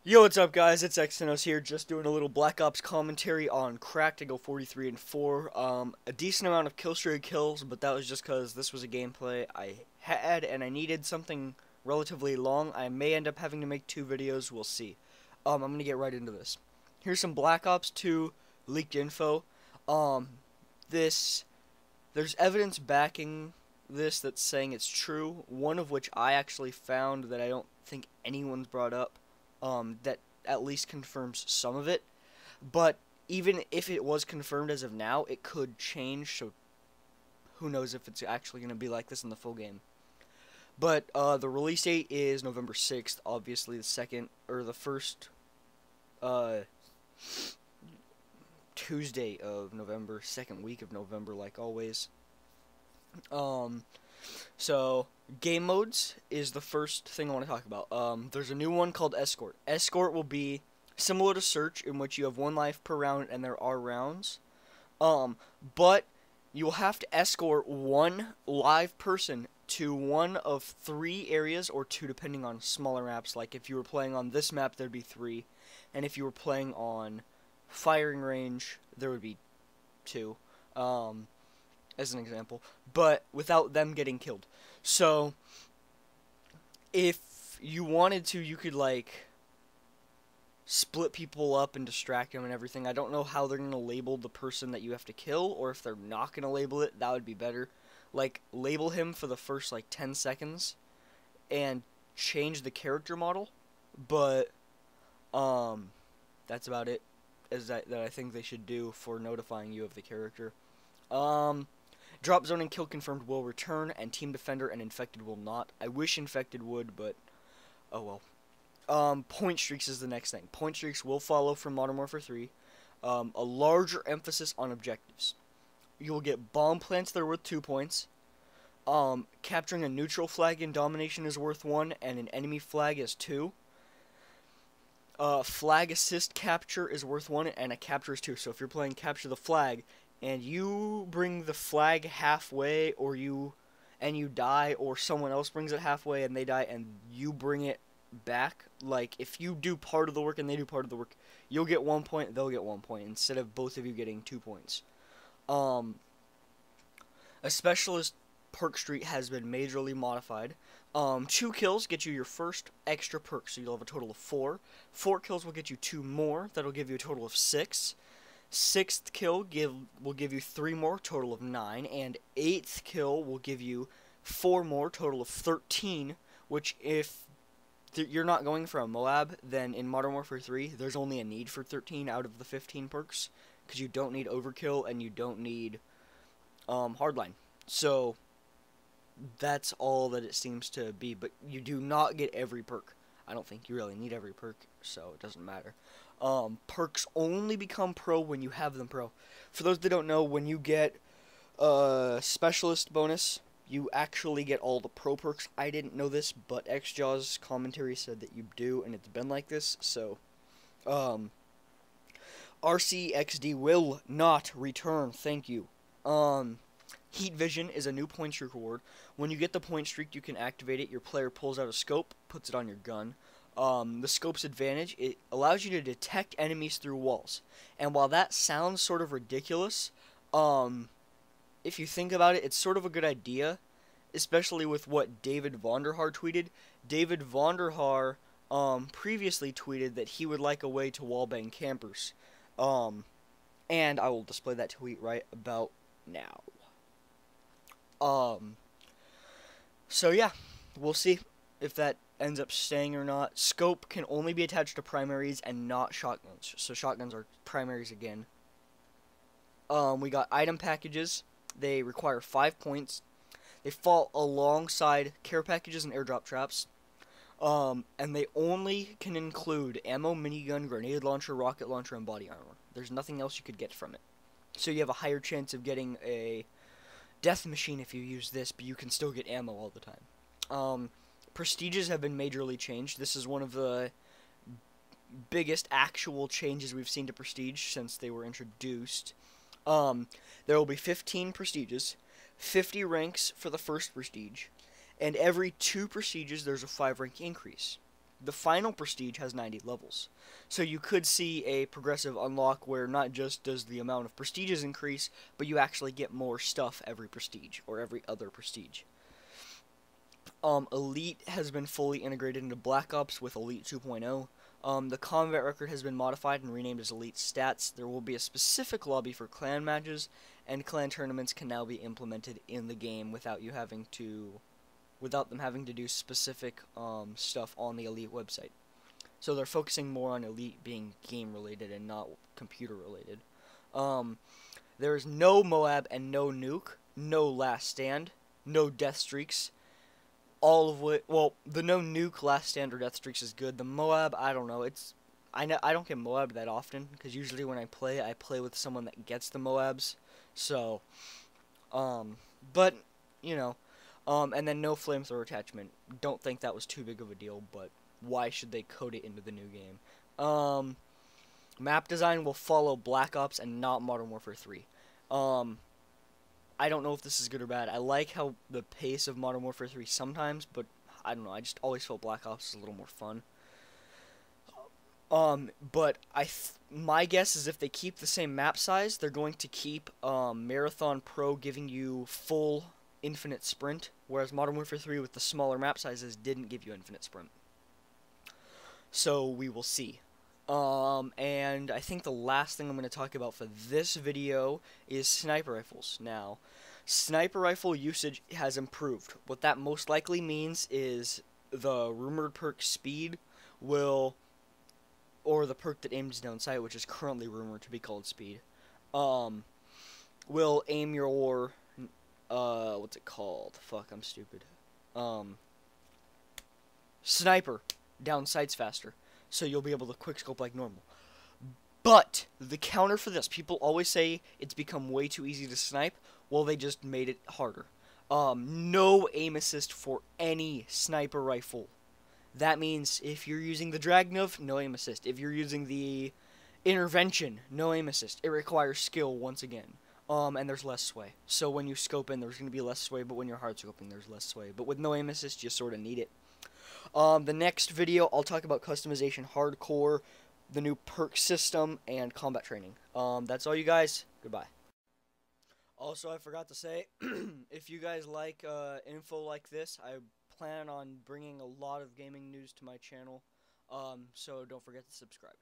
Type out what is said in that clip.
Yo, what's up, guys? It's Exynos here, just doing a little Black Ops commentary on Cracked to go 43 and 4. A decent amount of kill-streak kills, but that was just because this was a gameplay I had and I needed something relatively long. I may end up having to make 2 videos, we'll see. I'm gonna get right into this. Here's some Black Ops 2 leaked info. Um, there's evidence backing this that's saying it's true, one of which I actually found that I don't think anyone's brought up. That at least confirms some of it. But even if it was confirmed as of now, it could change, so who knows if it's actually going to be like this in the full game. But the release date is November 6th, obviously the first Tuesday of November, second week of November, like always. So, game modes is the first thing I want to talk about. There's a new one called Escort. Escort will be similar to Search, in which you have 1 life per round and there are rounds. But you will have to escort 1 live person to one of 3 areas, or 2 depending on smaller maps. Like if you were playing on this map, there'd be 3. And if you were playing on Firing Range, there would be 2. As an example, but without them getting killed. So, if you wanted to, you could, like, split people up and distract them and everything. I don't know how they're going to label the person that you have to kill, or if they're not going to label it, that would be better. Like, label him for the first, like, 10 seconds, and change the character model, but, that's about it, that I think they should do for notifying you of the character. Drop Zone and Kill Confirmed will return, and Team Defender and Infected will not. I wish Infected would, but oh well. Point Streaks is the next thing. Point Streaks will follow from Modern Warfare 3. A larger emphasis on objectives. You will get bomb plants that are worth 2 points. Capturing a neutral flag in Domination is worth 1, and an enemy flag is 2. Flag assist capture is worth 1, and a capture is 2. So if you're playing Capture the Flag, and you bring the flag halfway, and you die, or someone else brings it halfway and they die, and you bring it back, like, if you do part of the work and they do part of the work, you'll get 1 point, they'll get 1 point, instead of both of you getting 2 points. A Specialist perk streak has been majorly modified. 2 kills get you your first extra perk, so you'll have a total of 4. 4 kills will get you 2 more, that'll give you a total of 6. 6th kill will give you 3 more, total of 9, and 8th kill will give you 4 more, total of 13, which if you're not going for a Moab, then in Modern Warfare 3, there's only a need for 13 out of the 15 perks, because you don't need Overkill, and you don't need Hardline. So, that's all that it seems to be, but you do not get every perk. I don't think you really need every perk, so it doesn't matter. Perks only become pro when you have them pro. For those that don't know, when you get a Specialist bonus, you actually get all the pro perks. I didn't know this, but XJaw's commentary said that you do, and it's been like this, so, RCXD will not return, thank you. Heat Vision is a new point streak reward. When you get the point streak, you can activate it. Your player pulls out a scope, puts it on your gun. The scope's advantage, it allows you to detect enemies through walls. And while that sounds sort of ridiculous, if you think about it, it's sort of a good idea, especially with what David Vonderhaar tweeted. David Vonderhaar previously tweeted that he would like a way to wallbang campers. And I will display that tweet right about now. So yeah, we'll see if that ends up staying or not. Scope can only be attached to primaries and not shotguns. So shotguns are primaries again. We got item packages. They require 5 points. They fall alongside care packages and airdrop traps. And they only can include ammo, minigun, grenade launcher, rocket launcher, and body armor. There's nothing else you could get from it. So you have a higher chance of getting a death machine if you use this, but you can still get ammo all the time. Prestiges have been majorly changed. This is one of the biggest actual changes we've seen to Prestige since they were introduced. There will be 15 Prestiges, 50 ranks for the first Prestige, and every 2 Prestiges there's a 5 rank increase. The final prestige has 90 levels. So you could see a progressive unlock where not just does the amount of prestiges increase, but you actually get more stuff every prestige, or every other prestige. Elite has been fully integrated into Black Ops with Elite 2.0. The combat record has been modified and renamed as Elite Stats. There will be a specific lobby for clan matches, and clan tournaments can now be implemented in the game without them having to do specific stuff on the Elite website. So they're focusing more on Elite being game related and not computer related. There is no Moab and no nuke, no last stand, no death streaks. All of which, well, the no nuke, last stand, or death streaks is good. The Moab, I don't know. I don't get Moab that often because usually when I play with someone that gets the Moabs. So, but you know, and then no flamethrower attachment. Don't think that was too big of a deal, but why should they code it into the new game? Map design will follow Black Ops and not Modern Warfare 3. I don't know if this is good or bad. I like how the pace of Modern Warfare 3 sometimes, but I don't know. I just always felt Black Ops was a little more fun. But my guess is if they keep the same map size, they're going to keep Marathon Pro giving you full infinite sprint, whereas Modern Warfare 3 with the smaller map sizes didn't give you infinite sprint. So we will see. And I think the last thing I'm going to talk about for this video is sniper rifles. Now, sniper rifle usage has improved. What that most likely means is the rumored perk speed will, or the perk that aims down sight, which is currently rumored to be called speed, will aim your, what's it called? Fuck, I'm stupid. Sniper down sights faster. So you'll be able to quickscope like normal. But the counter for this, people always say it's become way too easy to snipe. Well, they just made it harder. No aim assist for any sniper rifle. That means if you're using the Dragnov, no aim assist. If you're using the Intervention, no aim assist. It requires skill once again. And there's less sway. So when you scope in, there's going to be less sway, but when you're hard scoping, there's less sway. But with no aim assist, you sort of need it. The next video, I'll talk about customization hardcore, the new perk system, and combat training. That's all, you guys. Goodbye. Also, I forgot to say, if you guys like info like this, I plan on bringing a lot of gaming news to my channel, so don't forget to subscribe.